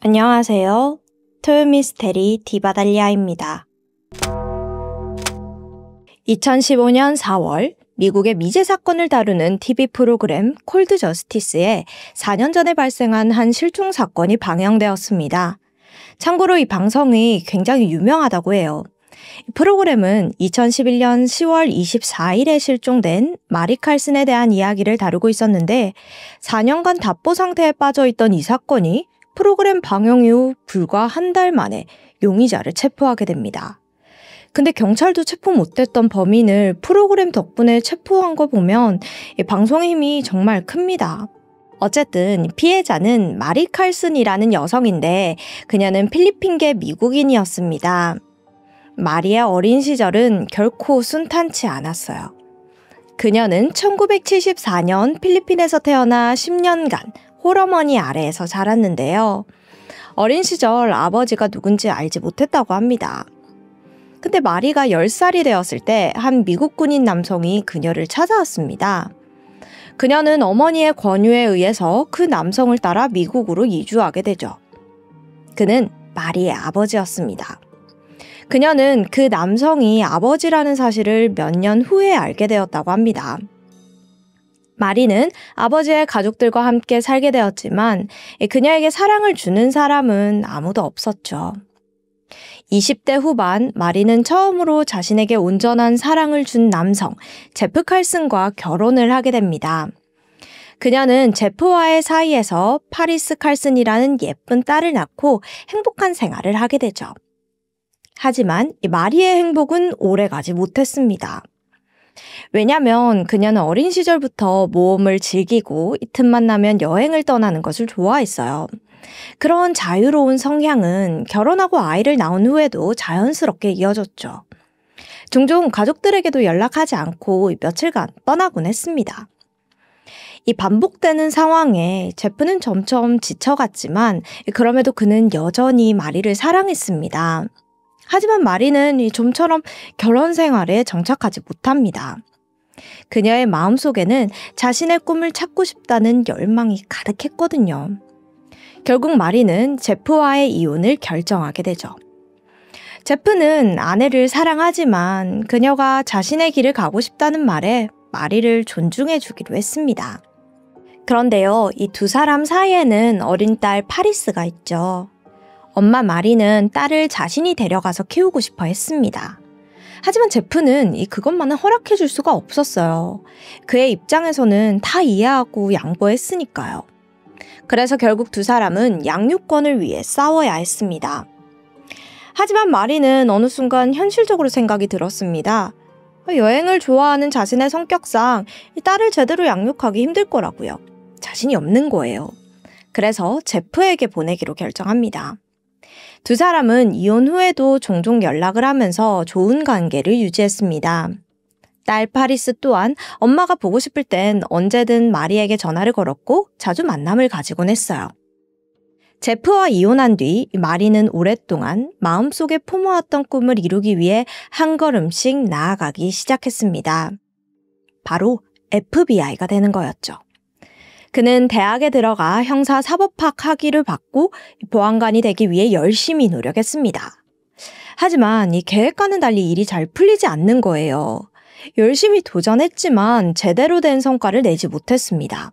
안녕하세요. 토요미스테리 디바달리아입니다. 2015년 4월 미국의 미제 사건을 다루는 TV 프로그램 콜드 저스티스에 4년 전에 발생한 한 실종 사건이 방영되었습니다. 참고로 이 방송이 굉장히 유명하다고 해요. 이 프로그램은 2011년 10월 24일에 실종된 마리 칼슨에 대한 이야기를 다루고 있었는데 4년간 답보 상태에 빠져있던 이 사건이 프로그램 방영 이후 불과 한 달 만에 용의자를 체포하게 됩니다. 근데 경찰도 체포 못했던 범인을 프로그램 덕분에 체포한 거 보면 이 방송의 힘이 정말 큽니다. 어쨌든 피해자는 마리 칼슨이라는 여성인데 그녀는 필리핀계 미국인이었습니다. 마리의 어린 시절은 결코 순탄치 않았어요. 그녀는 1974년 필리핀에서 태어나 10년간 홀어머니 아래에서 자랐는데요. 어린 시절 아버지가 누군지 알지 못했다고 합니다. 근데 마리가 10살이 되었을 때 한 미국 군인 남성이 그녀를 찾아왔습니다. 그녀는 어머니의 권유에 의해서 그 남성을 따라 미국으로 이주하게 되죠. 그는 마리의 아버지였습니다. 그녀는 그 남성이 아버지라는 사실을 몇 년 후에 알게 되었다고 합니다. 마리는 아버지의 가족들과 함께 살게 되었지만 그녀에게 사랑을 주는 사람은 아무도 없었죠. 20대 후반 마리는 처음으로 자신에게 온전한 사랑을 준 남성 제프 칼슨과 결혼을 하게 됩니다. 그녀는 제프와의 사이에서 파리스 칼슨이라는 예쁜 딸을 낳고 행복한 생활을 하게 되죠. 하지만 마리의 행복은 오래가지 못했습니다. 왜냐면 그녀는 어린 시절부터 모험을 즐기고 틈만 나면 여행을 떠나는 것을 좋아했어요. 그런 자유로운 성향은 결혼하고 아이를 낳은 후에도 자연스럽게 이어졌죠. 종종 가족들에게도 연락하지 않고 며칠간 떠나곤 했습니다. 이 반복되는 상황에 제프는 점점 지쳐갔지만 그럼에도 그는 여전히 마리를 사랑했습니다. 하지만 마리는 좀처럼 결혼 생활에 정착하지 못합니다. 그녀의 마음속에는 자신의 꿈을 찾고 싶다는 열망이 가득했거든요. 결국 마리는 제프와의 이혼을 결정하게 되죠. 제프는 아내를 사랑하지만 그녀가 자신의 길을 가고 싶다는 말에 마리를 존중해 주기로 했습니다. 그런데요, 이 두 사람 사이에는 어린 딸 파리스가 있죠. 엄마 마리는 딸을 자신이 데려가서 키우고 싶어 했습니다. 하지만 제프는 그것만은 허락해 줄 수가 없었어요. 그의 입장에서는 다 이해하고 양보했으니까요. 그래서 결국 두 사람은 양육권을 위해 싸워야 했습니다. 하지만 마리는 어느 순간 현실적으로 생각이 들었습니다. 여행을 좋아하는 자신의 성격상 딸을 제대로 양육하기 힘들 거라고요. 자신이 없는 거예요. 그래서 제프에게 보내기로 결정합니다. 두 사람은 이혼 후에도 종종 연락을 하면서 좋은 관계를 유지했습니다. 딸 파리스 또한 엄마가 보고 싶을 땐 언제든 마리에게 전화를 걸었고 자주 만남을 가지곤 했어요. 제프와 이혼한 뒤 마리는 오랫동안 마음속에 품어왔던 꿈을 이루기 위해 한 걸음씩 나아가기 시작했습니다. 바로 FBI가 되는 거였죠. 그는 대학에 들어가 형사사법학 학위를 받고 보안관이 되기 위해 열심히 노력했습니다. 하지만 이 계획과는 달리 일이 잘 풀리지 않는 거예요. 열심히 도전했지만 제대로 된 성과를 내지 못했습니다.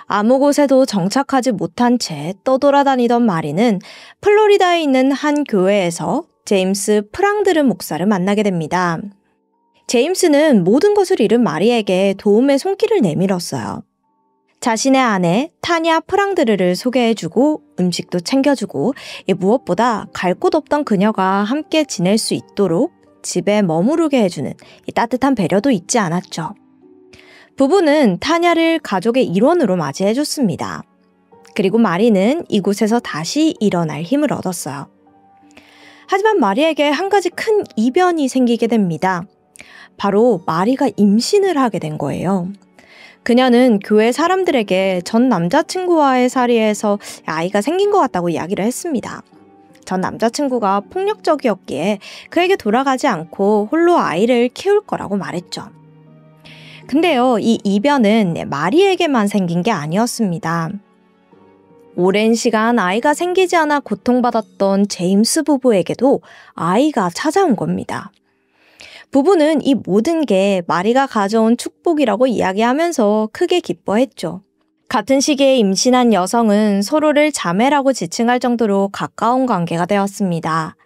아무 곳에도 정착하지 못한 채 떠돌아다니던 마리는 플로리다에 있는 한 교회에서 제임스 프랑드르 목사를 만나게 됩니다. 제임스는 모든 것을 잃은 마리에게 도움의 손길을 내밀었어요. 자신의 아내 타냐 프랑드르를 소개해주고 음식도 챙겨주고 무엇보다 갈 곳 없던 그녀가 함께 지낼 수 있도록 집에 머무르게 해주는 따뜻한 배려도 잊지 않았죠. 부부는 타냐를 가족의 일원으로 맞이해줬습니다. 그리고 마리는 이곳에서 다시 일어날 힘을 얻었어요. 하지만 마리에게 한 가지 큰 이변이 생기게 됩니다. 바로 마리가 임신을 하게 된 거예요. 그녀는 교회 사람들에게 전 남자친구와의 사이에서 아이가 생긴 것 같다고 이야기를 했습니다. 전 남자친구가 폭력적이었기에 그에게 돌아가지 않고 홀로 아이를 키울 거라고 말했죠. 근데요, 이 이변은 마리에게만 생긴 게 아니었습니다. 오랜 시간 아이가 생기지 않아 고통받았던 제임스 부부에게도 아이가 찾아온 겁니다. 부부는 이 모든 게 마리가 가져온 축복이라고 이야기하면서 크게 기뻐했죠. 같은 시기에 임신한 여성은 서로를 자매라고 지칭할 정도로 가까운 관계가 되었습니다.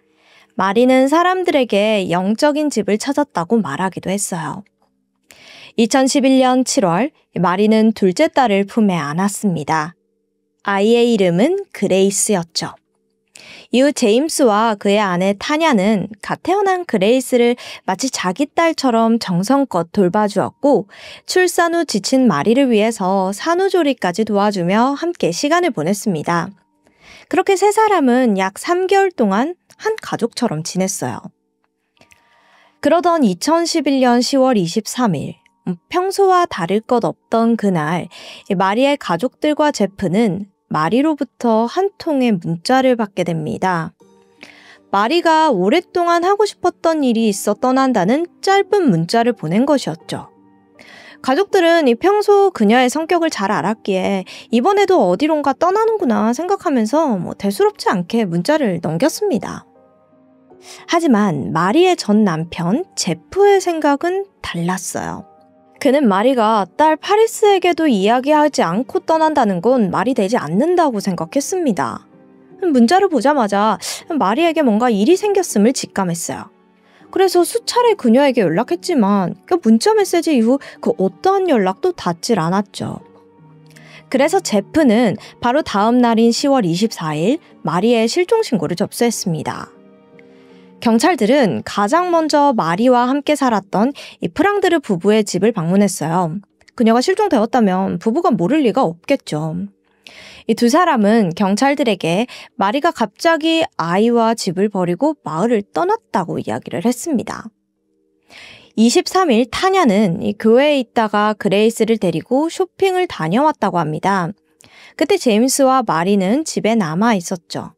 마리는 사람들에게 영적인 집을 찾았다고 말하기도 했어요. 2011년 7월, 마리는 둘째 딸을 품에 안았습니다. 아이의 이름은 그레이스였죠. 이후 제임스와 그의 아내 타냐는 갓 태어난 그레이스를 마치 자기 딸처럼 정성껏 돌봐주었고, 출산 후 지친 마리를 위해서 산후조리까지 도와주며 함께 시간을 보냈습니다. 그렇게 세 사람은 약 3개월 동안 한 가족처럼 지냈어요. 그러던 2011년 10월 23일, 평소와 다를 것 없던 그날, 마리의 가족들과 제프는 마리로부터 한 통의 문자를 받게 됩니다. 마리가 오랫동안 하고 싶었던 일이 있어 떠난다는 짧은 문자를 보낸 것이었죠. 가족들은 평소 그녀의 성격을 잘 알았기에 이번에도 어디론가 떠나는구나 생각하면서 대수롭지 않게 문자를 넘겼습니다. 하지만 마리의 전 남편 제프의 생각은 달랐어요. 그는 마리가 딸 파리스에게도 이야기하지 않고 떠난다는 건 말이 되지 않는다고 생각했습니다. 문자를 보자마자 마리에게 뭔가 일이 생겼음을 직감했어요. 그래서 수차례 그녀에게 연락했지만 그 문자 메시지 이후 그 어떠한 연락도 닿질 않았죠. 그래서 제프는 바로 다음 날인 10월 24일 마리의 실종 신고를 접수했습니다. 경찰들은 가장 먼저 마리와 함께 살았던 이 프랑드르 부부의 집을 방문했어요. 그녀가 실종되었다면 부부가 모를 리가 없겠죠. 이 두 사람은 경찰들에게 마리가 갑자기 아이와 집을 버리고 마을을 떠났다고 이야기를 했습니다. 23일 타냐는 이 교회에 있다가 그레이스를 데리고 쇼핑을 다녀왔다고 합니다. 그때 제임스와 마리는 집에 남아 있었죠.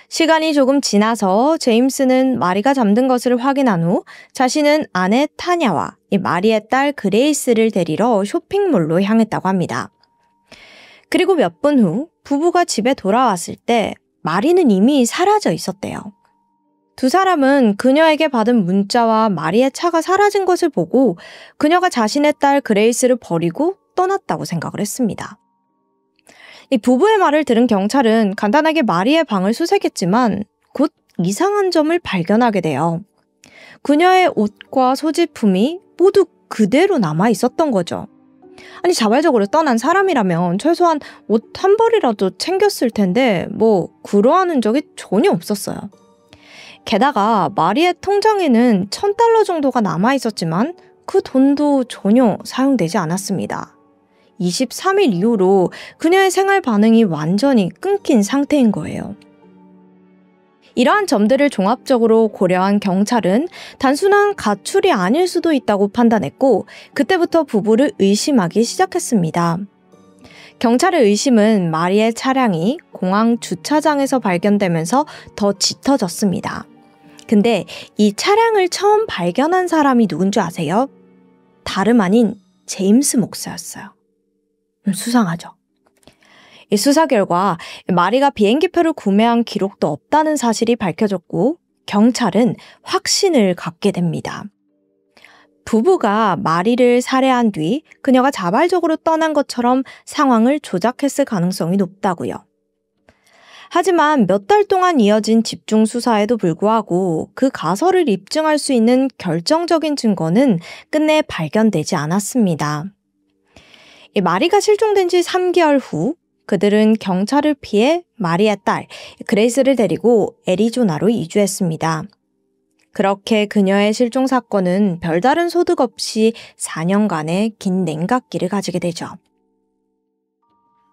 시간이 조금 지나서 제임스는 마리가 잠든 것을 확인한 후 자신은 아내 타냐와 이 마리의 딸 그레이스를 데리러 쇼핑몰로 향했다고 합니다. 그리고 몇 분 후 부부가 집에 돌아왔을 때 마리는 이미 사라져 있었대요. 두 사람은 그녀에게 받은 문자와 마리의 차가 사라진 것을 보고 그녀가 자신의 딸 그레이스를 버리고 떠났다고 생각을 했습니다. 이 부부의 말을 들은 경찰은 간단하게 마리의 방을 수색했지만 곧 이상한 점을 발견하게 돼요. 그녀의 옷과 소지품이 모두 그대로 남아 있었던 거죠. 아니, 자발적으로 떠난 사람이라면 최소한 옷 한 벌이라도 챙겼을 텐데 그러한 흔적이 전혀 없었어요. 게다가 마리의 통장에는 $1,000 정도가 남아 있었지만 그 돈도 전혀 사용되지 않았습니다. 23일 이후로 그녀의 생활 반응이 완전히 끊긴 상태인 거예요. 이러한 점들을 종합적으로 고려한 경찰은 단순한 가출이 아닐 수도 있다고 판단했고 그때부터 부부를 의심하기 시작했습니다. 경찰의 의심은 마리의 차량이 공항 주차장에서 발견되면서 더 짙어졌습니다. 근데 이 차량을 처음 발견한 사람이 누군 줄 아세요? 다름 아닌 제임스 목사였어요. 수상하죠. 이 수사 결과 마리가 비행기표를 구매한 기록도 없다는 사실이 밝혀졌고 경찰은 확신을 갖게 됩니다. 부부가 마리를 살해한 뒤 그녀가 자발적으로 떠난 것처럼 상황을 조작했을 가능성이 높다고요. 하지만 몇 달 동안 이어진 집중 수사에도 불구하고 그 가설을 입증할 수 있는 결정적인 증거는 끝내 발견되지 않았습니다. 마리가 실종된 지 3개월 후 그들은 경찰을 피해 마리의 딸 그레이스를 데리고 애리조나로 이주했습니다. 그렇게 그녀의 실종 사건은 별다른 소득 없이 4년간의 긴 냉각기를 가지게 되죠.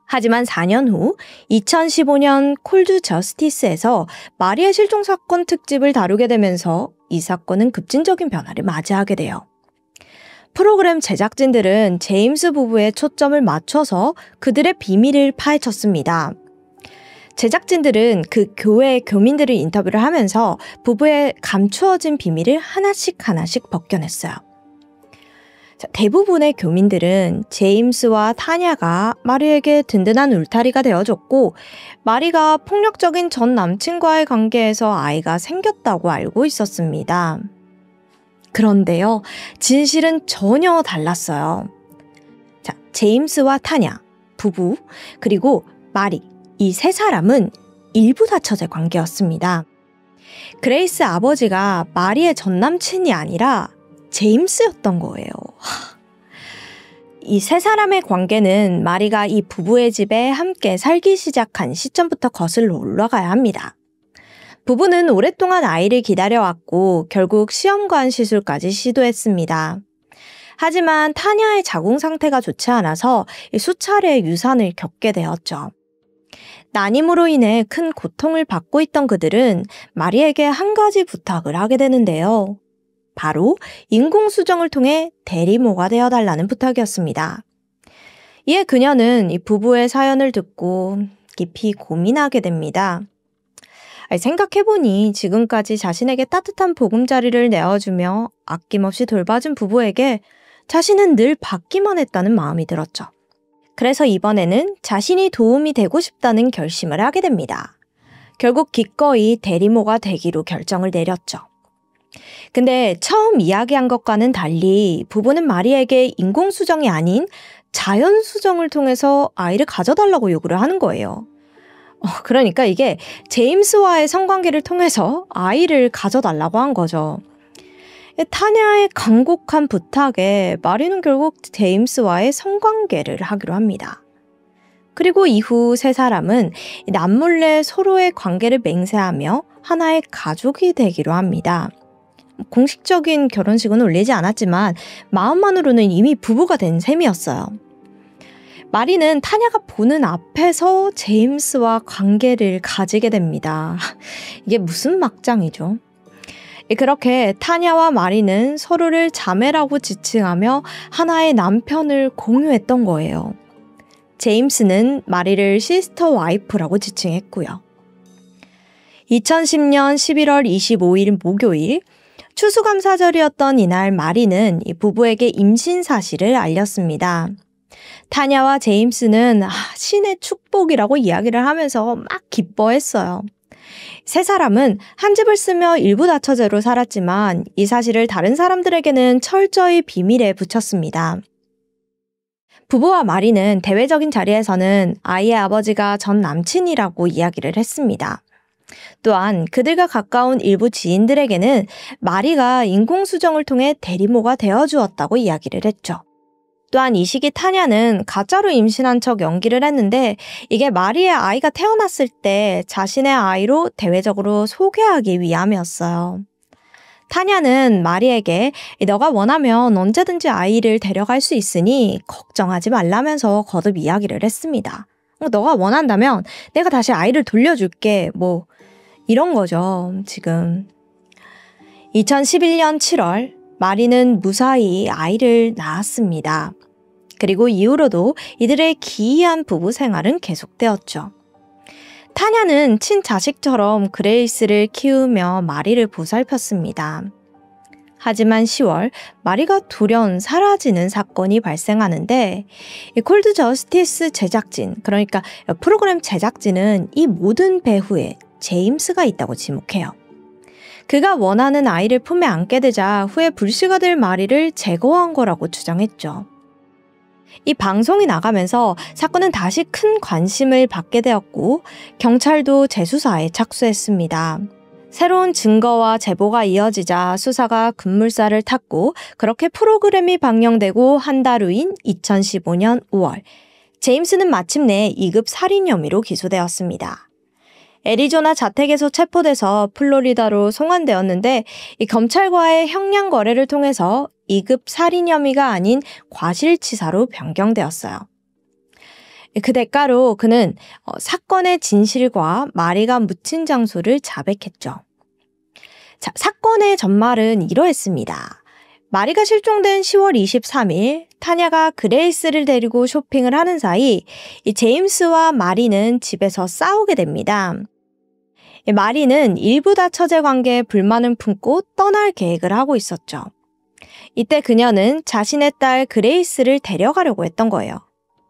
하지만 4년 후 2015년 콜드 저스티스에서 마리의 실종 사건 특집을 다루게 되면서 이 사건은 급진적인 변화를 맞이하게 돼요. 프로그램 제작진들은 제임스 부부의 초점을 맞춰서 그들의 비밀을 파헤쳤습니다. 제작진들은 그 교회 교민들을 인터뷰를 하면서 부부의 감추어진 비밀을 하나씩 벗겨냈어요. 대부분의 교민들은 제임스와 타냐가 마리에게 든든한 울타리가 되어줬고 마리가 폭력적인 전 남친과의 관계에서 아이가 생겼다고 알고 있었습니다. 그런데요, 진실은 전혀 달랐어요. 제임스와 타냐, 부부, 그리고 마리, 이 세 사람은 일부 다처제 관계였습니다. 그레이스 아버지가 마리의 전 남친이 아니라 제임스였던 거예요. 이 세 사람의 관계는 마리가 이 부부의 집에 함께 살기 시작한 시점부터 거슬러 올라가야 합니다. 부부는 오랫동안 아이를 기다려왔고 결국 시험관 시술까지 시도했습니다. 하지만 타냐의 자궁 상태가 좋지 않아서 수차례 유산을 겪게 되었죠. 난임으로 인해 큰 고통을 받고 있던 그들은 마리에게 한 가지 부탁을 하게 되는데요. 바로 인공수정을 통해 대리모가 되어달라는 부탁이었습니다. 이에 그녀는 이 부부의 사연을 듣고 깊이 고민하게 됩니다. 생각해보니 지금까지 자신에게 따뜻한 보금자리를 내어주며 아낌없이 돌봐준 부부에게 자신은 늘 받기만 했다는 마음이 들었죠. 그래서 이번에는 자신이 도움이 되고 싶다는 결심을 하게 됩니다. 결국 기꺼이 대리모가 되기로 결정을 내렸죠. 근데 처음 이야기한 것과는 달리 부부는 마리에게 인공수정이 아닌 자연수정을 통해서 아이를 가져달라고 요구를 하는 거예요. 그러니까 이게 제임스와의 성관계를 통해서 아이를 가져달라고 한 거죠. 타냐의 간곡한 부탁에 마리는 결국 제임스와의 성관계를 하기로 합니다. 그리고 이후 세 사람은 남몰래 서로의 관계를 맹세하며 하나의 가족이 되기로 합니다. 공식적인 결혼식은 올리지 않았지만 마음만으로는 이미 부부가 된 셈이었어요. 마리는 타냐가 보는 앞에서 제임스와 관계를 가지게 됩니다. 이게 무슨 막장이죠? 그렇게 타냐와 마리는 서로를 자매라고 지칭하며 하나의 남편을 공유했던 거예요. 제임스는 마리를 시스터 와이프라고 지칭했고요. 2010년 11월 25일 목요일, 추수감사절이었던 이날 마리는 이 부부에게 임신 사실을 알렸습니다. 타냐와 제임스는 신의 축복이라고 이야기를 하면서 막 기뻐했어요. 세 사람은 한 집을 쓰며 일부 다처제로 살았지만 이 사실을 다른 사람들에게는 철저히 비밀에 붙였습니다. 부부와 마리는 대외적인 자리에서는 아이의 아버지가 전 남친이라고 이야기를 했습니다. 또한 그들과 가까운 일부 지인들에게는 마리가 인공수정을 통해 대리모가 되어주었다고 이야기를 했죠. 또한 이 시기 타냐는 가짜로 임신한 척 연기를 했는데 이게 마리의 아이가 태어났을 때 자신의 아이로 대외적으로 소개하기 위함이었어요. 타냐는 마리에게 너가 원하면 언제든지 아이를 데려갈 수 있으니 걱정하지 말라면서 거듭 이야기를 했습니다. 너가 원한다면 내가 다시 아이를 돌려줄게. 이런 거죠, 지금. 2011년 7월 마리는 무사히 아이를 낳았습니다. 그리고 이후로도 이들의 기이한 부부 생활은 계속되었죠. 타냐는 친자식처럼 그레이스를 키우며 마리를 보살폈습니다. 하지만 10월 마리가 돌연 사라지는 사건이 발생하는데 콜드 저스티스 제작진, 그러니까 프로그램 제작진은 이 모든 배후에 제임스가 있다고 지목해요. 그가 원하는 아이를 품에 안게 되자 후에 불씨가 될 마리를 제거한 거라고 주장했죠. 이 방송이 나가면서 사건은 다시 큰 관심을 받게 되었고 경찰도 재수사에 착수했습니다. 새로운 증거와 제보가 이어지자 수사가 급물살을 탔고 그렇게 프로그램이 방영되고 한 달 후인 2015년 5월 제임스는 마침내 2급 살인 혐의로 기소되었습니다. 애리조나 자택에서 체포돼서 플로리다로 송환되었는데 이 검찰과의 형량 거래를 통해서 2급 살인 혐의가 아닌 과실치사로 변경되었어요. 그 대가로 그는 사건의 진실과 마리가 묻힌 장소를 자백했죠. 자, 사건의 전말은 이러했습니다. 마리가 실종된 10월 23일 타냐가 그레이스를 데리고 쇼핑을 하는 사이 이 제임스와 마리는 집에서 싸우게 됩니다. 마리는 일부 다처제 관계에 불만을 품고 떠날 계획을 하고 있었죠. 이때 그녀는 자신의 딸 그레이스를 데려가려고 했던 거예요.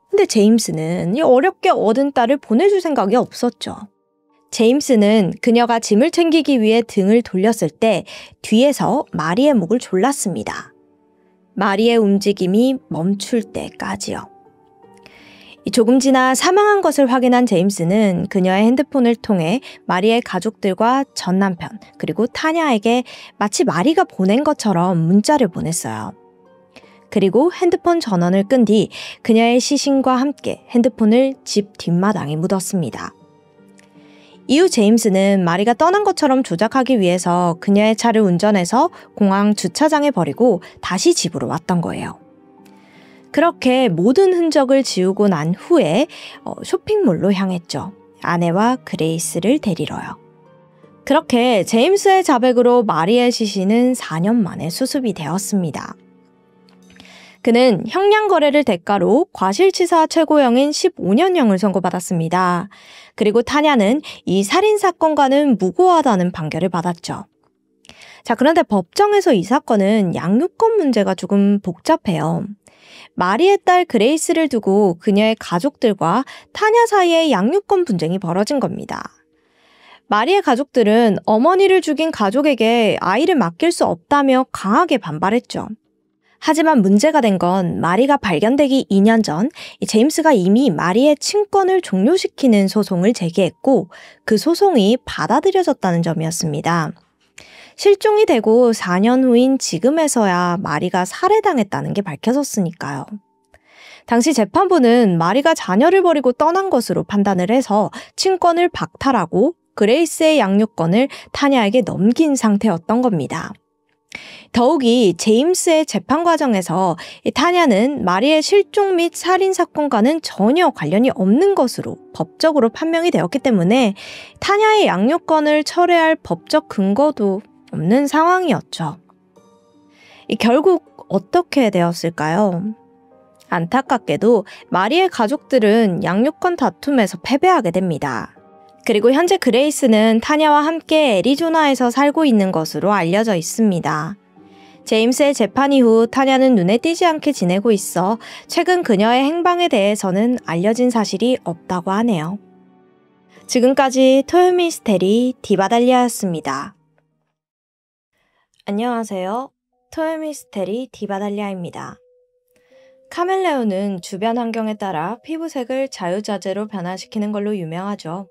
근데 제임스는 이 어렵게 얻은 딸을 보내줄 생각이 없었죠. 제임스는 그녀가 짐을 챙기기 위해 등을 돌렸을 때 뒤에서 마리의 목을 졸랐습니다. 마리의 움직임이 멈출 때까지요. 조금 지나 사망한 것을 확인한 제임스는 그녀의 핸드폰을 통해 마리의 가족들과 전 남편 그리고 타냐에게 마치 마리가 보낸 것처럼 문자를 보냈어요. 그리고 핸드폰 전원을 끈 뒤 그녀의 시신과 함께 핸드폰을 집 뒷마당에 묻었습니다. 이후 제임스는 마리가 떠난 것처럼 조작하기 위해서 그녀의 차를 운전해서 공항 주차장에 버리고 다시 집으로 왔던 거예요. 그렇게 모든 흔적을 지우고 난 후에 쇼핑몰로 향했죠. 아내와 그레이스를 데리러요. 그렇게 제임스의 자백으로 마리의 시신은 4년 만에 수습이 되었습니다. 그는 형량거래를 대가로 과실치사 최고형인 15년형을 선고받았습니다. 그리고 타냐는 이 살인사건과는 무고하다는 판결을 받았죠. 자, 그런데 법정에서 이 사건은 양육권 문제가 조금 복잡해요. 마리의 딸 그레이스를 두고 그녀의 가족들과 타냐 사이에 양육권 분쟁이 벌어진 겁니다. 마리의 가족들은 어머니를 죽인 가족에게 아이를 맡길 수 없다며 강하게 반발했죠. 하지만 문제가 된 건 마리가 발견되기 2년 전 제임스가 이미 마리의 친권을 종료시키는 소송을 제기했고 그 소송이 받아들여졌다는 점이었습니다. 실종이 되고 4년 후인 지금에서야 마리가 살해당했다는 게 밝혀졌으니까요. 당시 재판부는 마리가 자녀를 버리고 떠난 것으로 판단을 해서 친권을 박탈하고 그레이스의 양육권을 타냐에게 넘긴 상태였던 겁니다. 더욱이 제임스의 재판 과정에서 타냐는 마리의 실종 및 살인사건과는 전혀 관련이 없는 것으로 법적으로 판명이 되었기 때문에 타냐의 양육권을 철회할 법적 근거도 없는 상황이었죠. 결국 어떻게 되었을까요? 안타깝게도 마리의 가족들은 양육권 다툼에서 패배하게 됩니다. 그리고 현재 그레이스는 타냐와 함께 애리조나에서 살고 있는 것으로 알려져 있습니다. 제임스의 재판 이후 타냐는 눈에 띄지 않게 지내고 있어 최근 그녀의 행방에 대해서는 알려진 사실이 없다고 하네요. 지금까지 토요미스테리 디바달리아였습니다. 안녕하세요. 토요미스테리 디바달리아입니다. 카멜레온은 주변 환경에 따라 피부색을 자유자재로 변화시키는 걸로 유명하죠.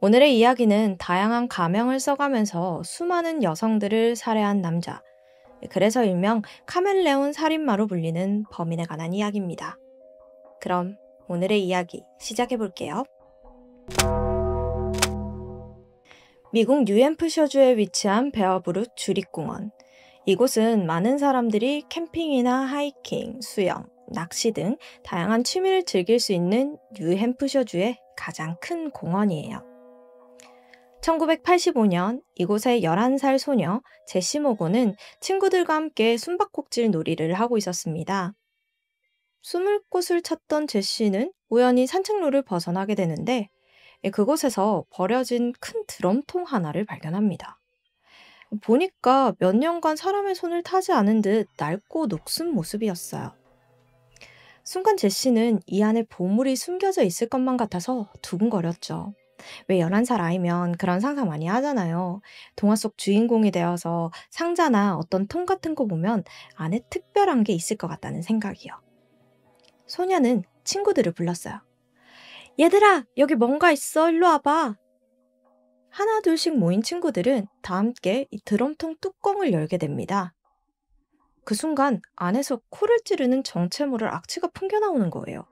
오늘의 이야기는 다양한 가명을 써가면서 수많은 여성들을 살해한 남자, 그래서 일명 카멜레온 살인마로 불리는 범인에 관한 이야기입니다. 그럼 오늘의 이야기 시작해볼게요. 미국 뉴햄프셔주에 위치한 베어브룩 주립공원. 이곳은 많은 사람들이 캠핑이나 하이킹, 수영, 낚시 등 다양한 취미를 즐길 수 있는 뉴햄프셔주의 가장 큰 공원이에요. 1985년 이곳의 11살 소녀 제시 모고는 친구들과 함께 숨바꼭질 놀이를 하고 있었습니다. 숨을 곳을 찾던 제시는 우연히 산책로를 벗어나게 되는데 그곳에서 버려진 큰 드럼통 하나를 발견합니다. 보니까 몇 년간 사람의 손을 타지 않은 듯 낡고 녹슨 모습이었어요. 순간 제시는 이 안에 보물이 숨겨져 있을 것만 같아서 두근거렸죠. 왜 11살 아이면 그런 상상 많이 하잖아요. 동화 속 주인공이 되어서 상자나 어떤 통 같은 거 보면 안에 특별한 게 있을 것 같다는 생각이요. 소녀는 친구들을 불렀어요. 얘들아, 여기 뭔가 있어. 일로 와봐. 하나 둘씩 모인 친구들은 다 함께 이 드럼통 뚜껑을 열게 됩니다. 그 순간 안에서 코를 찌르는 정체모를 악취가 풍겨나오는 거예요.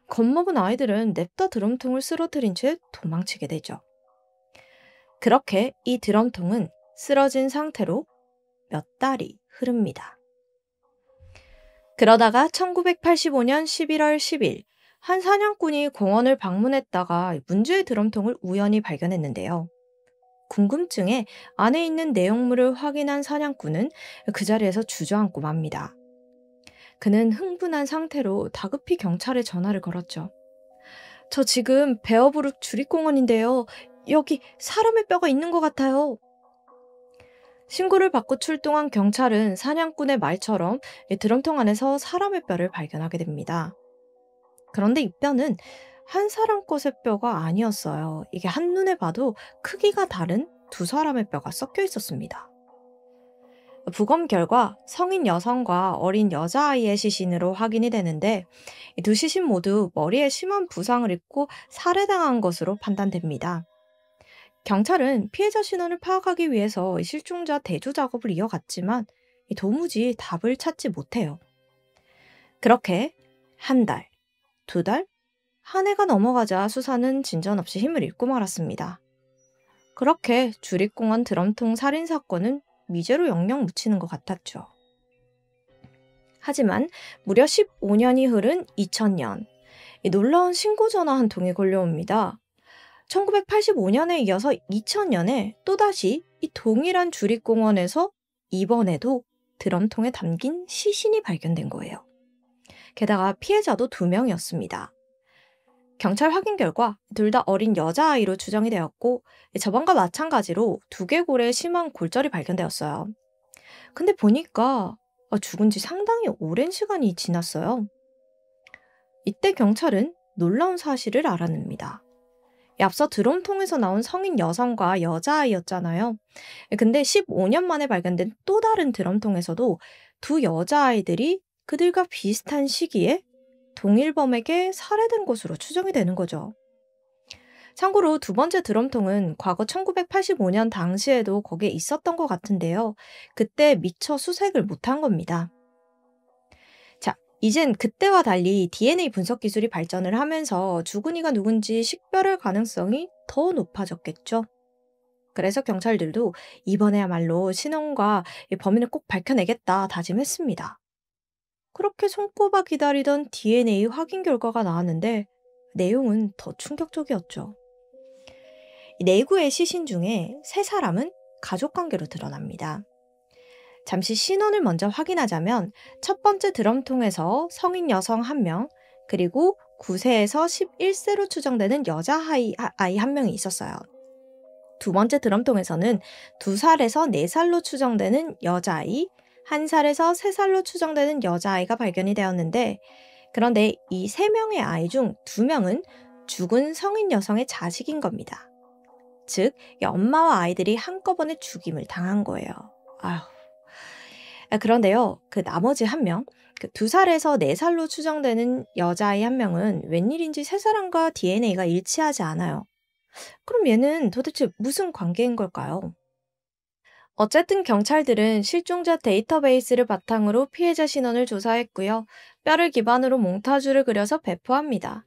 겁먹은 아이들은 냅다 드럼통을 쓰러뜨린 채 도망치게 되죠. 그렇게 이 드럼통은 쓰러진 상태로 몇 달이 흐릅니다. 그러다가 1985년 11월 10일 한 사냥꾼이 공원을 방문했다가 문제의 드럼통을 우연히 발견했는데요. 궁금증에 안에 있는 내용물을 확인한 사냥꾼은 그 자리에서 주저앉고 맙니다. 그는 흥분한 상태로 다급히 경찰에 전화를 걸었죠. 저 지금 베어브룩 주립공원인데요. 여기 사람의 뼈가 있는 것 같아요. 신고를 받고 출동한 경찰은 사냥꾼의 말처럼 이 드럼통 안에서 사람의 뼈를 발견하게 됩니다. 그런데 이 뼈는 한 사람 것의 뼈가 아니었어요. 이게 한눈에 봐도 크기가 다른 두 사람의 뼈가 섞여 있었습니다. 부검 결과 성인 여성과 어린 여자아이의 시신으로 확인이 되는데 이 두 시신 모두 머리에 심한 부상을 입고 살해당한 것으로 판단됩니다. 경찰은 피해자 신원을 파악하기 위해서 이 실종자 대조 작업을 이어갔지만 이 도무지 답을 찾지 못해요. 그렇게 한 달, 두 달, 한 해가 넘어가자 수사는 진전 없이 힘을 잃고 말았습니다. 그렇게 주립공원 드럼통 살인 사건은 미제로 영영 묻히는 것 같았죠. 하지만 무려 15년이 흐른 2000년, 이 놀라운 신고 전화 한 통이 걸려옵니다. 1985년에 이어서 2000년에 또다시 이 동일한 주립공원에서 이번에도 드럼통에 담긴 시신이 발견된 거예요. 게다가 피해자도 2명이었습니다. 경찰 확인 결과 둘 다 어린 여자아이로 추정이 되었고 저번과 마찬가지로 두개골에 심한 골절이 발견되었어요. 근데 보니까 죽은 지 상당히 오랜 시간이 지났어요. 이때 경찰은 놀라운 사실을 알아냅니다. 앞서 드럼통에서 나온 성인 여성과 여자아이였잖아요. 근데 15년 만에 발견된 또 다른 드럼통에서도 두 여자아이들이 그들과 비슷한 시기에 동일범에게 살해된 것으로 추정이 되는 거죠. 참고로 두 번째 드럼통은 과거 1985년 당시에도 거기에 있었던 것 같은데요. 그때 미처 수색을 못한 겁니다. 자, 이젠 그때와 달리 DNA 분석 기술이 발전을 하면서 죽은 이가 누군지 식별할 가능성이 더 높아졌겠죠. 그래서 경찰들도 이번에야말로 신원과 범인을 꼭 밝혀내겠다 다짐했습니다. 그렇게 손꼽아 기다리던 DNA 확인 결과가 나왔는데 내용은 더 충격적이었죠. 내구의 시신 중에 3사람은 가족관계로 드러납니다. 잠시 신원을 먼저 확인하자면 첫 번째 드럼통에서 성인 여성 1명, 그리고 9세에서 11세로 추정되는 여자아이 1명이 있었어요. 두 번째 드럼통에서는 2살에서 4살로 추정되는 여자아이, 1살에서 3살로 추정되는 여자아이가 발견이 되었는데, 그런데 이 3명의 아이 중 2명은 죽은 성인 여성의 자식인 겁니다. 즉, 엄마와 아이들이 한꺼번에 죽임을 당한 거예요. 아휴. 그런데요, 그 나머지 1명, 그 2살에서 4살로 추정되는 여자아이 1명은 웬일인지 3사람과 DNA가 일치하지 않아요. 그럼 얘는 도대체 무슨 관계인 걸까요? 어쨌든 경찰들은 실종자 데이터베이스를 바탕으로 피해자 신원을 조사했고요. 뼈를 기반으로 몽타주를 그려서 배포합니다.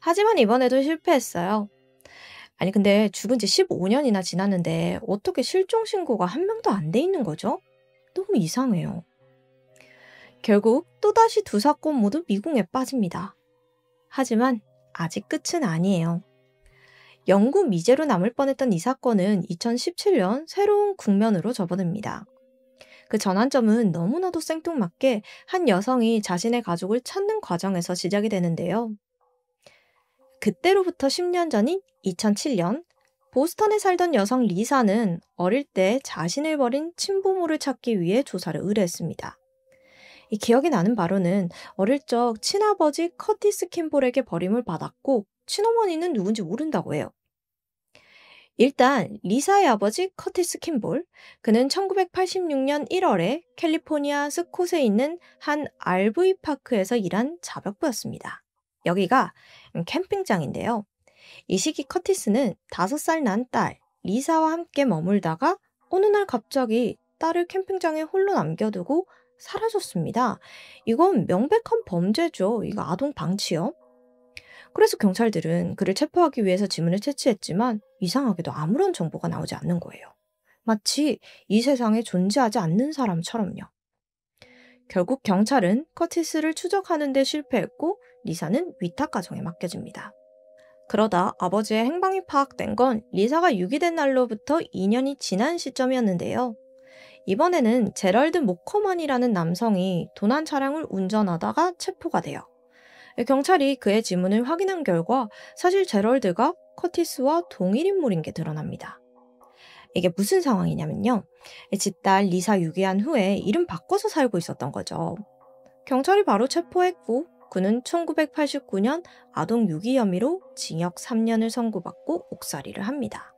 하지만 이번에도 실패했어요. 아니 근데 죽은 지 15년이나 지났는데 어떻게 실종 신고가 한 명도 안 돼 있는 거죠? 너무 이상해요. 결국 또다시 두 사건 모두 미궁에 빠집니다. 하지만 아직 끝은 아니에요. 영구 미제로 남을 뻔했던 이 사건은 2017년 새로운 국면으로 접어듭니다. 그 전환점은 너무나도 생뚱맞게 한 여성이 자신의 가족을 찾는 과정에서 시작이 되는데요. 그때로부터 10년 전인 2007년, 보스턴에 살던 여성 리사는 어릴 때 자신을 버린 친부모를 찾기 위해 조사를 의뢰했습니다. 이 기억이 나는 바로는 어릴 적 친아버지 커티스 킴볼에게 버림을 받았고 친어머니는 누군지 모른다고 해요. 일단 리사의 아버지 커티스 킴볼, 그는 1986년 1월에 캘리포니아 스콧에 있는 한 RV파크에서 일한 자벽부였습니다. 여기가 캠핑장인데요. 이 시기 커티스는 5살 난 딸 리사와 함께 머물다가 어느 날 갑자기 딸을 캠핑장에 홀로 남겨두고 사라졌습니다. 이건 명백한 범죄죠. 이거 아동 방치요. 그래서 경찰들은 그를 체포하기 위해서 지문을 채취했지만 이상하게도 아무런 정보가 나오지 않는 거예요. 마치 이 세상에 존재하지 않는 사람처럼요. 결국 경찰은 커티스를 추적하는 데 실패했고 리사는 위탁 가정에 맡겨집니다. 그러다 아버지의 행방이 파악된 건 리사가 유기된 날로부터 2년이 지난 시점이었는데요. 이번에는 제럴드 모커만이라는 남성이 도난 차량을 운전하다가 체포가 돼요. 경찰이 그의 지문을 확인한 결과 사실 제럴드가 커티스와 동일 인물인 게 드러납니다. 이게 무슨 상황이냐면요. 집딸 리사 유기한 후에 이름 바꿔서 살고 있었던 거죠. 경찰이 바로 체포했고 그는 1989년 아동 유기 혐의로 징역 3년을 선고받고 옥살이를 합니다.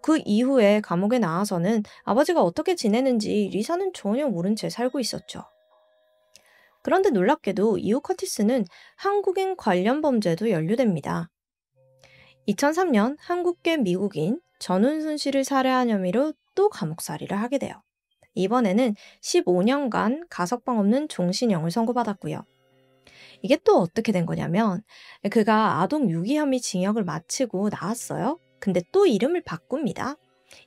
그 이후에 감옥에 나와서는 아버지가 어떻게 지내는지 리사는 전혀 모른 채 살고 있었죠. 그런데 놀랍게도 이후 커티스는 한국인 관련 범죄도 연루됩니다. 2003년 한국계 미국인 전운순 씨를 살해한 혐의로 또 감옥살이를 하게 돼요. 이번에는 15년간 가석방 없는 종신형을 선고받았고요. 이게 또 어떻게 된 거냐면 그가 아동 유기 혐의 징역을 마치고 나왔어요. 근데 또 이름을 바꿉니다.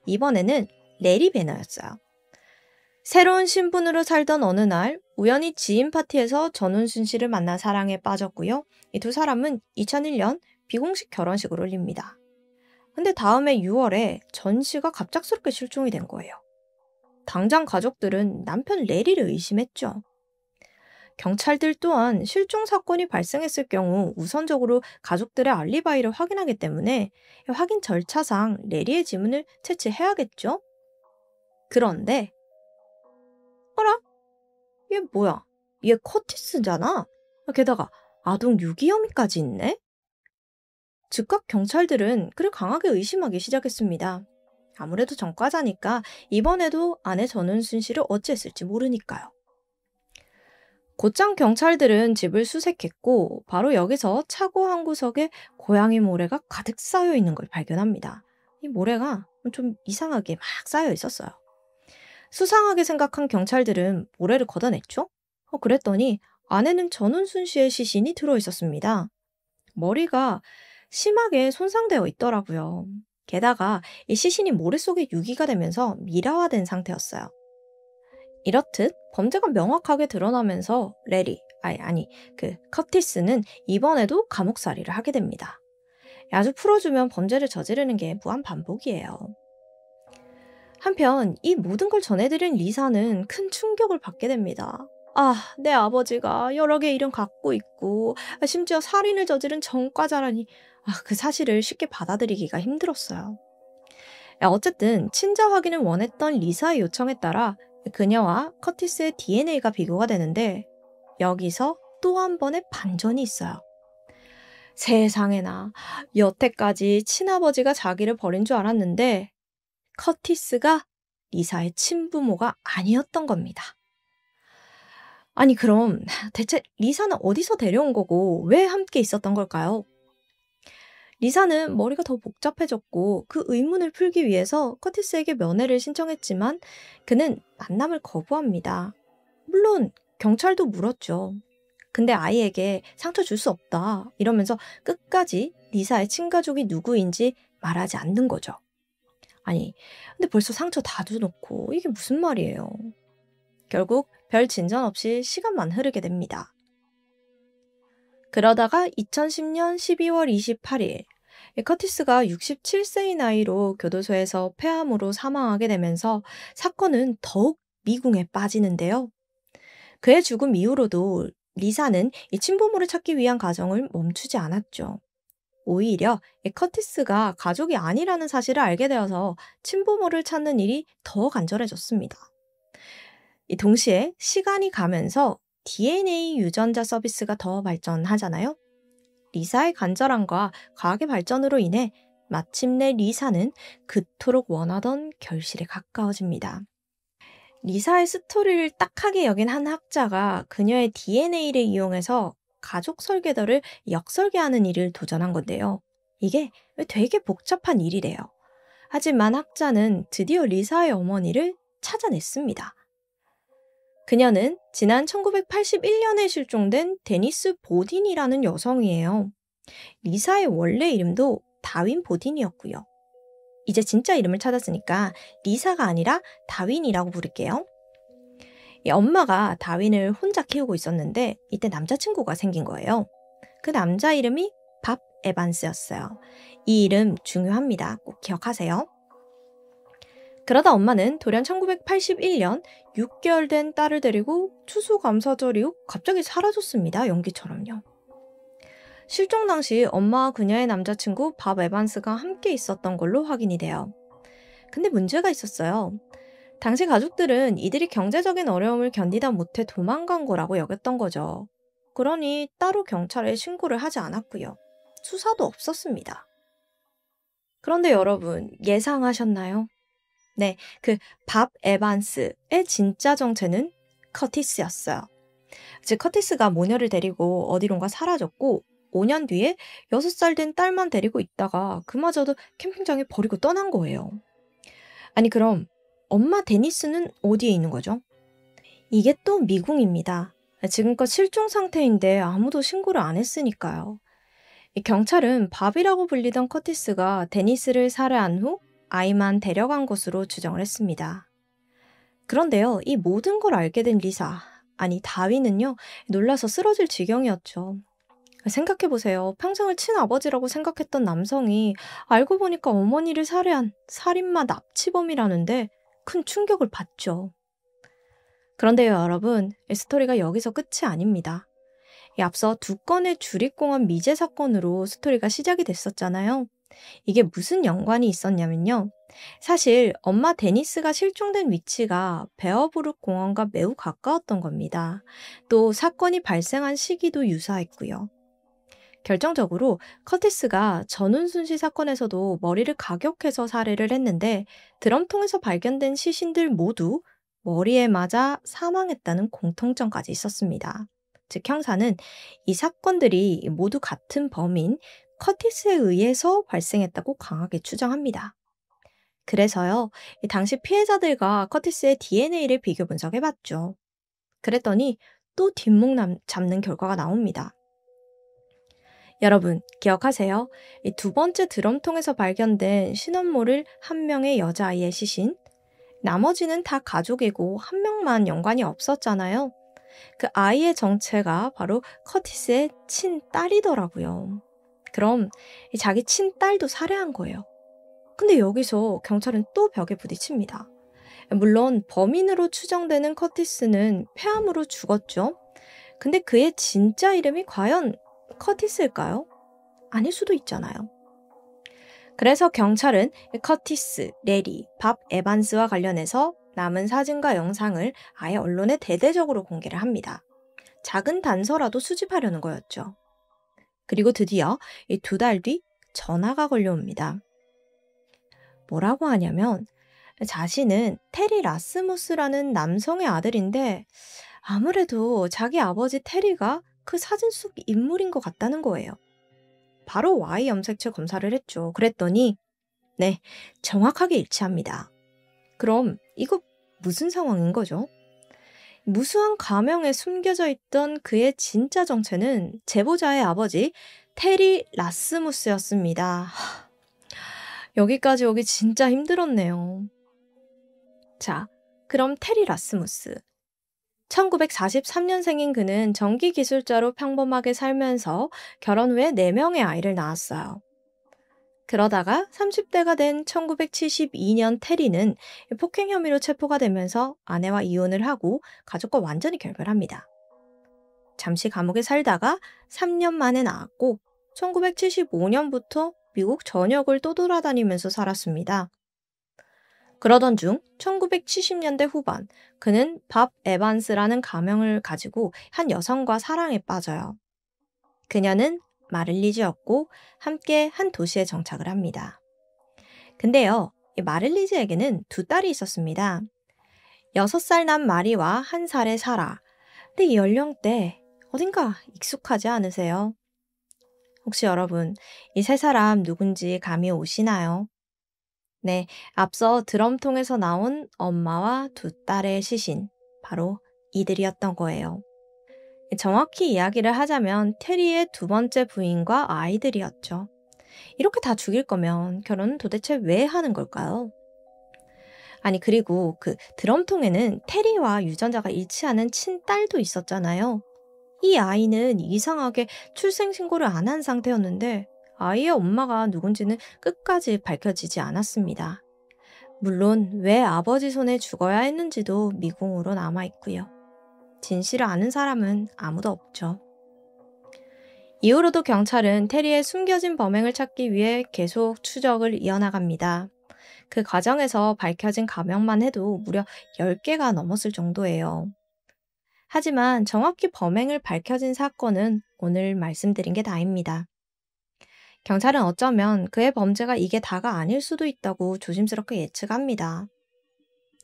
이번에는 레리 배너였어요. 새로운 신분으로 살던 어느 날 우연히 지인 파티에서 전운순 씨를 만나 사랑에 빠졌고요. 이 두 사람은 2001년 비공식 결혼식을 올립니다. 근데 다음해 6월에 전 씨가 갑작스럽게 실종이 된 거예요. 당장 가족들은 남편 레리를 의심했죠. 경찰들 또한 실종 사건이 발생했을 경우 우선적으로 가족들의 알리바이를 확인하기 때문에 확인 절차상 레리의 지문을 채취해야겠죠? 그런데 어라? 얘 뭐야? 얘 커티스잖아? 게다가 아동 유기 혐의까지 있네? 즉각 경찰들은 그를 강하게 의심하기 시작했습니다. 아무래도 전과자니까 이번에도 아내 전은순 씨를 어찌했을지 모르니까요. 곧장 경찰들은 집을 수색했고 바로 여기서 차고 한 구석에 고양이 모래가 가득 쌓여 있는 걸 발견합니다. 이 모래가 좀 이상하게 막 쌓여 있었어요. 수상하게 생각한 경찰들은 모래를 걷어냈죠? 그랬더니 안에는 전운순 씨의 시신이 들어있었습니다. 머리가 심하게 손상되어 있더라고요. 게다가 이 시신이 모래 속에 유기가 되면서 미라화된 상태였어요. 이렇듯 범죄가 명확하게 드러나면서 커티스는 이번에도 감옥살이를 하게 됩니다. 아주 풀어주면 범죄를 저지르는 게 무한 반복이에요. 한편 이 모든 걸 전해드린 리사는 큰 충격을 받게 됩니다. 내 아버지가 여러 개 이름 갖고 있고 심지어 살인을 저지른 전과자라니 그 사실을 쉽게 받아들이기가 힘들었어요. 어쨌든 친자 확인을 원했던 리사의 요청에 따라 그녀와 커티스의 DNA가 비교가 되는데 여기서 또 한 번의 반전이 있어요. 세상에나 여태까지 친아버지가 자기를 버린 줄 알았는데 커티스가 리사의 친부모가 아니었던 겁니다. 아니 그럼 대체 리사는 어디서 데려온 거고 왜 함께 있었던 걸까요? 리사는 머리가 더 복잡해졌고 그 의문을 풀기 위해서 커티스에게 면회를 신청했지만 그는 만남을 거부합니다. 물론 경찰도 물었죠. 근데 아이에게 상처 줄 수 없다 이러면서 끝까지 리사의 친가족이 누구인지 말하지 않는 거죠. 아니 근데 벌써 상처 다 줘놓고 이게 무슨 말이에요. 결국 별 진전 없이 시간만 흐르게 됩니다. 그러다가 2010년 12월 28일 커티스가 67세의 나이로 교도소에서 폐암으로 사망하게 되면서 사건은 더욱 미궁에 빠지는데요. 그의 죽음 이후로도 리사는 이 친부모를 찾기 위한 과정을 멈추지 않았죠. 오히려 커티스가 가족이 아니라는 사실을 알게 되어서 친부모를 찾는 일이 더 간절해졌습니다. 동시에 시간이 가면서 DNA 유전자 서비스가 더 발전하잖아요. 리사의 간절함과 과학의 발전으로 인해 마침내 리사는 그토록 원하던 결실에 가까워집니다. 리사의 스토리를 딱하게 여긴 한 학자가 그녀의 DNA를 이용해서 가족 설계도를 역설계하는 일을 도전한 건데요. 이게 되게 복잡한 일이래요. 하지만 학자는 드디어 리사의 어머니를 찾아냈습니다. 그녀는 지난 1981년에 실종된 데니스 보딘이라는 여성이에요. 리사의 원래 이름도 다윈 보딘이었고요. 이제 진짜 이름을 찾았으니까 리사가 아니라 다윈이라고 부를게요. 엄마가 다윈을 혼자 키우고 있었는데 이때 남자친구가 생긴 거예요. 그 남자 이름이 밥 에반스였어요. 이 이름 중요합니다. 꼭 기억하세요. 그러다 엄마는 돌연 1981년 6개월 된 딸을 데리고 추수감사절 이후 갑자기 사라졌습니다. 연기처럼요. 실종 당시 엄마와 그녀의 남자친구 밥 에반스가 함께 있었던 걸로 확인이 돼요. 근데 문제가 있었어요. 당시 가족들은 이들이 경제적인 어려움을 견디다 못해 도망간 거라고 여겼던 거죠. 그러니 따로 경찰에 신고를 하지 않았고요. 수사도 없었습니다. 그런데 여러분, 예상하셨나요? 네, 그 밥 에반스의 진짜 정체는 커티스였어요. 즉, 커티스가 모녀를 데리고 어디론가 사라졌고, 5년 뒤에 6살 된 딸만 데리고 있다가 그마저도 캠핑장에 버리고 떠난 거예요. 아니, 그럼 엄마 데니스는 어디에 있는 거죠? 이게 또 미궁입니다. 지금껏 실종 상태인데 아무도 신고를 안 했으니까요. 이 경찰은 밥이라고 불리던 커티스가 데니스를 살해한 후 아이만 데려간 것으로 추정을 했습니다. 그런데요, 이 모든 걸 알게 된 리사, 아니 다윈은요, 놀라서 쓰러질 지경이었죠. 생각해보세요. 평생을 친아버지라고 생각했던 남성이 알고 보니까 어머니를 살해한 살인마 납치범이라는데 큰 충격을 받죠. 그런데요, 여러분, 이 스토리가 여기서 끝이 아닙니다. 앞서 2건의 주립공원 미제 사건으로 스토리가 시작이 됐었잖아요. 이게 무슨 연관이 있었냐면요. 사실 엄마 데니스가 실종된 위치가 베어브룩 공원과 매우 가까웠던 겁니다. 또 사건이 발생한 시기도 유사했고요. 결정적으로 커티스가 전운순 씨 사건에서도 머리를 가격해서 살해를 했는데 드럼통에서 발견된 시신들 모두 머리에 맞아 사망했다는 공통점까지 있었습니다. 즉 형사는 이 사건들이 모두 같은 범인 커티스에 의해서 발생했다고 강하게 추정합니다. 그래서요, 이 당시 피해자들과 커티스의 DNA를 비교 분석해봤죠. 그랬더니 또 뒷목 잡는 결과가 나옵니다. 여러분, 기억하세요? 이 2번째 드럼통에서 발견된 신원모를 한 명의 여자아이의 시신, 나머지는 다 가족이고 한 명만 연관이 없었잖아요. 그 아이의 정체가 바로 커티스의 친딸이더라고요. 그럼 자기 친딸도 살해한 거예요. 근데 여기서 경찰은 또 벽에 부딪힙니다. 물론 범인으로 추정되는 커티스는 폐암으로 죽었죠. 근데 그의 진짜 이름이 과연 커티스일까요? 아닐 수도 있잖아요. 그래서 경찰은 커티스, 레리, 밥 에반스와 관련해서 남은 사진과 영상을 아예 언론에 대대적으로 공개를 합니다. 작은 단서라도 수집하려는 거였죠. 그리고 드디어 2달 뒤 전화가 걸려옵니다. 뭐라고 하냐면 자신은 테리 라스무스라는 남성의 아들인데 아무래도 자기 아버지 테리가 그 사진 속 인물인 것 같다는 거예요. 바로 Y 염색체 검사를 했죠. 그랬더니 네, 정확하게 일치합니다. 그럼 이거 무슨 상황인 거죠? 무수한 가명에 숨겨져 있던 그의 진짜 정체는 제보자의 아버지 테리 라스무스였습니다. 여기까지 오기 진짜 힘들었네요. 자, 그럼 테리 라스무스. 1943년생인 그는 전기기술자로 평범하게 살면서 결혼 후에 4명의 아이를 낳았어요. 그러다가 30대가 된 1972년 테리는 폭행 혐의로 체포가 되면서 아내와 이혼을 하고 가족과 완전히 결별합니다. 잠시 감옥에 살다가 3년 만에 나왔고 1975년부터 미국 전역을 떠돌아다니면서 살았습니다. 그러던 중 1970년대 후반 그는 밥 에반스라는 가명을 가지고 한 여성과 사랑에 빠져요. 그녀는 마를리즈였고 함께 한 도시에 정착을 합니다. 근데요, 이 마를리즈에게는 2딸이 있었습니다. 6살 난 마리와 1살의 사라. 근데 이 연령대 어딘가 익숙하지 않으세요? 혹시 여러분 이 3사람 누군지 감이 오시나요? 네, 앞서 드럼통에서 나온 엄마와 2딸의 시신, 바로 이들이었던 거예요. 정확히 이야기를 하자면 테리의 2번째 부인과 아이들이었죠. 이렇게 다 죽일 거면 결혼은 도대체 왜 하는 걸까요? 아니, 그리고 그 드럼통에는 테리와 유전자가 일치하는 친딸도 있었잖아요. 이 아이는 이상하게 출생신고를 안 한 상태였는데 아이의 엄마가 누군지는 끝까지 밝혀지지 않았습니다. 물론 왜 아버지 손에 죽어야 했는지도 미궁으로 남아있고요. 진실을 아는 사람은 아무도 없죠. 이후로도 경찰은 테리의 숨겨진 범행을 찾기 위해 계속 추적을 이어나갑니다. 그 과정에서 밝혀진 가명만 해도 무려 10개가 넘었을 정도예요. 하지만 정확히 범행을 밝혀진 사건은 오늘 말씀드린 게 다입니다. 경찰은 어쩌면 그의 범죄가 이게 다가 아닐 수도 있다고 조심스럽게 예측합니다.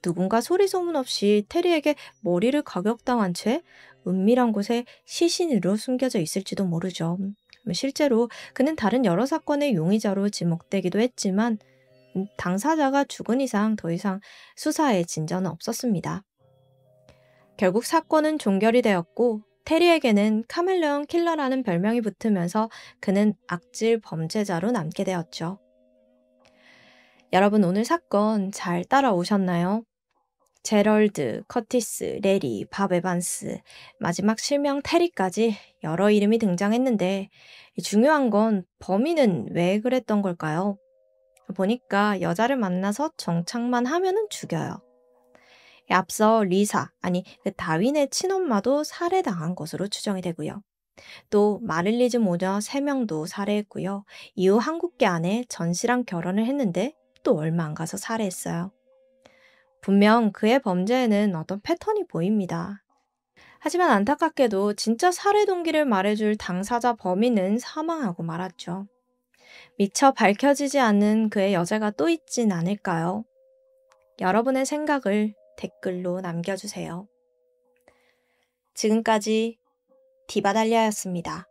누군가 소리 소문 없이 테리에게 머리를 가격당한 채 은밀한 곳에 시신으로 숨겨져 있을지도 모르죠. 실제로 그는 다른 여러 사건의 용의자로 지목되기도 했지만 당사자가 죽은 이상 더 이상 수사에 진전은 없었습니다. 결국 사건은 종결이 되었고 테리에게는 카멜레온 킬러라는 별명이 붙으면서 그는 악질 범죄자로 남게 되었죠. 여러분 오늘 사건 잘 따라오셨나요? 제럴드, 커티스, 레리, 밥 에반스, 마지막 실명 테리까지 여러 이름이 등장했는데 중요한 건 범인은 왜 그랬던 걸까요? 보니까 여자를 만나서 정착만 하면은 죽여요. 앞서 리사, 아니 그 다윈의 친엄마도 살해당한 것으로 추정이 되고요. 또 마릴리즈 모녀 3명도 살해했고요. 이후 한국계 아내 전 씨랑 결혼을 했는데 또 얼마 안 가서 살해했어요. 분명 그의 범죄에는 어떤 패턴이 보입니다. 하지만 안타깝게도 진짜 살해 동기를 말해줄 당사자 범인은 사망하고 말았죠. 미처 밝혀지지 않는 그의 여자가 또 있진 않을까요? 여러분의 생각을 댓글로 남겨주세요. 지금까지 디바달리아였습니다.